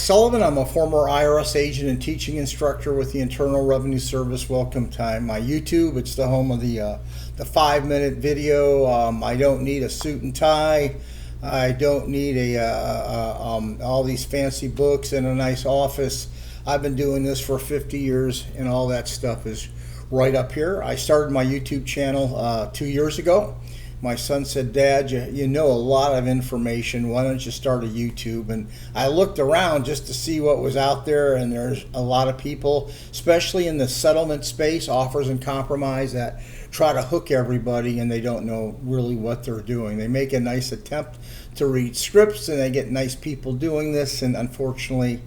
Sullivan. I'm a former IRS agent and teaching instructor with the Internal Revenue Service. Welcome to my YouTube. It's the home of the 5-minute video. I don't need a suit and tie. I don't need all these fancy books and a nice office. I've been doing this for 50 years, and all that stuff is right up here. I started my YouTube channel 2 years ago. My son said, "Dad, you know a lot of information. Why don't you start a YouTube?" And I looked around just to see what was out there, and there's a lot of people, especially in the settlement space, offers and compromise, that try to hook everybody, and they don't know really what they're doing. They make a nice attempt to read scripts, and they get nice people doing this, and unfortunately,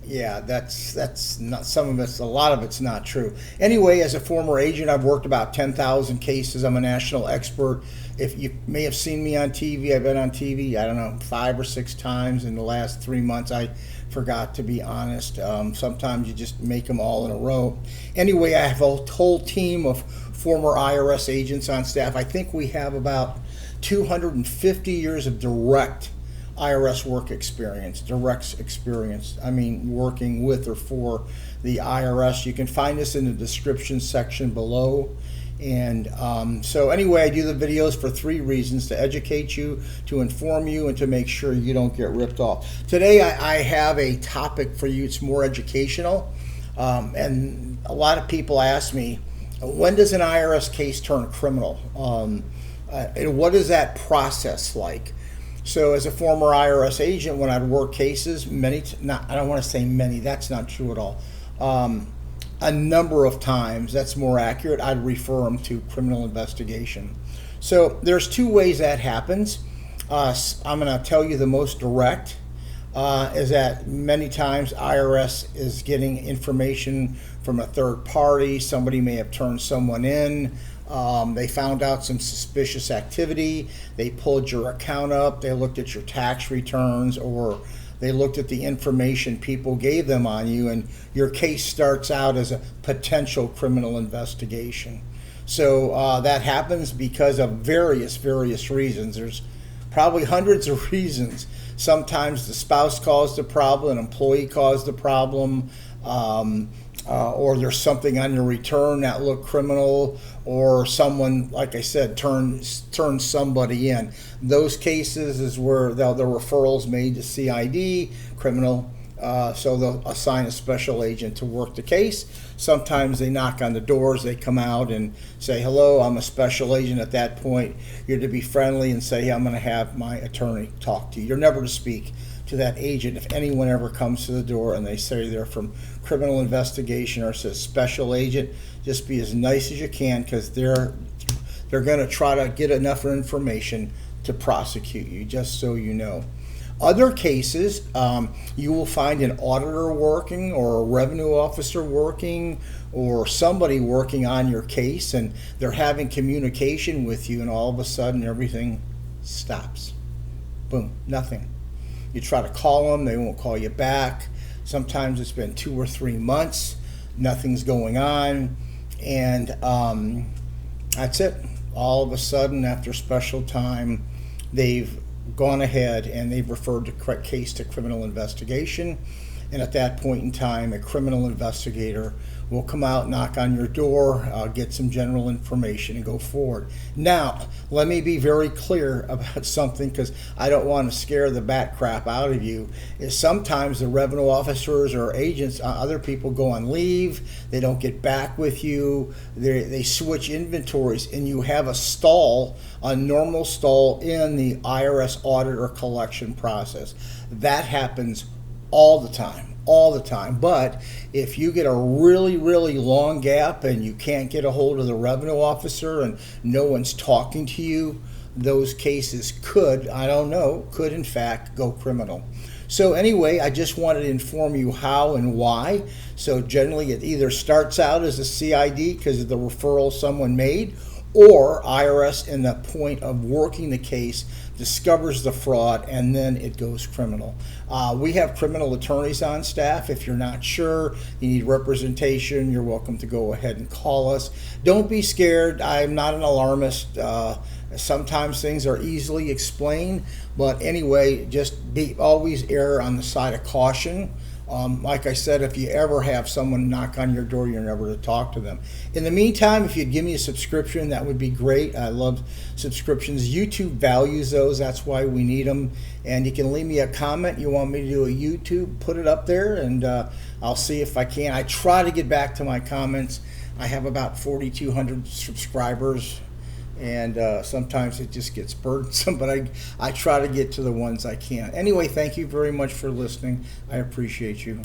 yeah, that's not, some of it's, a lot of it's not true. Anyway, as a former agent, I've worked about 10,000 cases. I'm a national expert. If you may have seen me on TV, I've been on TV, I don't know, 5 or 6 times in the last 3 months. I forgot, to be honest. Sometimes you just make them all in a row. Anyway, I have a whole team of former IRS agents on staff. I think we have about 250 years of direct IRS work experience, direct experience. I mean, working with or for the IRS. You can find this in the description section below. And so anyway, I do the videos for 3 reasons: to educate you, to inform you, and to make sure you don't get ripped off. Today I have a topic for you. It's more educational. And a lot of people ask me, when does an IRS case turn criminal? And what is that process like? So as a former IRS agent, when I'd work cases, I don't want to say many, that's not true at all. A number of times, that's more accurate, I'd refer them to criminal investigation. So there's 2 ways that happens. I'm going to tell you the most direct is that many times IRS is getting information from a third party. Somebody may have turned someone in. They found out some suspicious activity. They pulled your account up. They looked at your tax returns, or they looked at the information people gave them on you, and your case starts out as a potential criminal investigation. So that happens because of various reasons. There's probably hundreds of reasons. Sometimes the spouse caused the problem, an employee caused the problem, or there's something on your return that looked criminal, or someone, like I said, turns somebody in. Those cases is where the referral's made to CID, criminal, so they'll assign a special agent to work the case. Sometimes they knock on the doors, they come out and say, "Hello, I'm a special agent." At that point, you're to be friendly and say, "Hey, I'm going to have my attorney talk to you." You're never to speak to that agent if anyone ever comes to the door and they say they're from criminal investigation or says special agent. Just be as nice as you can, because they're going to try to get enough information to prosecute you, just so you know. Other cases, you will find an auditor working, or a revenue officer working, or somebody working on your case, and they're having communication with you, and all of a sudden everything stops. Boom, nothing. You try to call them, they won't call you back. Sometimes it's been 2 or 3 months, nothing's going on, and that's it. All of a sudden, after special time, they've gone ahead and they've referred the case to criminal investigation. And at that point in time, a criminal investigator will come out, knock on your door, get some general information, and go forward. Now, let me be very clear about something, because I don't want to scare the bat crap out of you. Is sometimes the revenue officers or agents, other people go on leave, they don't get back with you, they switch inventories, and you have a normal stall in the IRS audit or collection process. That happens all the time. But if you get a really long gap and you can't get a hold of the revenue officer and no one's talking to you, those cases could in fact go criminal. So anyway, I just wanted to inform you how and why. So generally it either starts out as a CID because of the referral someone made, or IRS, in the point of working the case, discovers the fraud, and then it goes criminal. We have criminal attorneys on staff. If you're not sure, you need representation, you're welcome to go ahead and call us. Don't be scared. I'm not an alarmist. Sometimes things are easily explained, but anyway, just always err on the side of caution. Like I said, if you ever have someone knock on your door, you're never to talk to them. In the meantime, if you'd give me a subscription, that would be great. I love subscriptions. YouTube values those. That's why we need them. And you can leave me a comment. You want me to do a YouTube, put it up there, and I'll see if I can. I try to get back to my comments. I have about 4,200 subscribers, and sometimes it just gets burdensome, but I try to get to the ones I can. Anyway, thank you very much for listening. I appreciate you.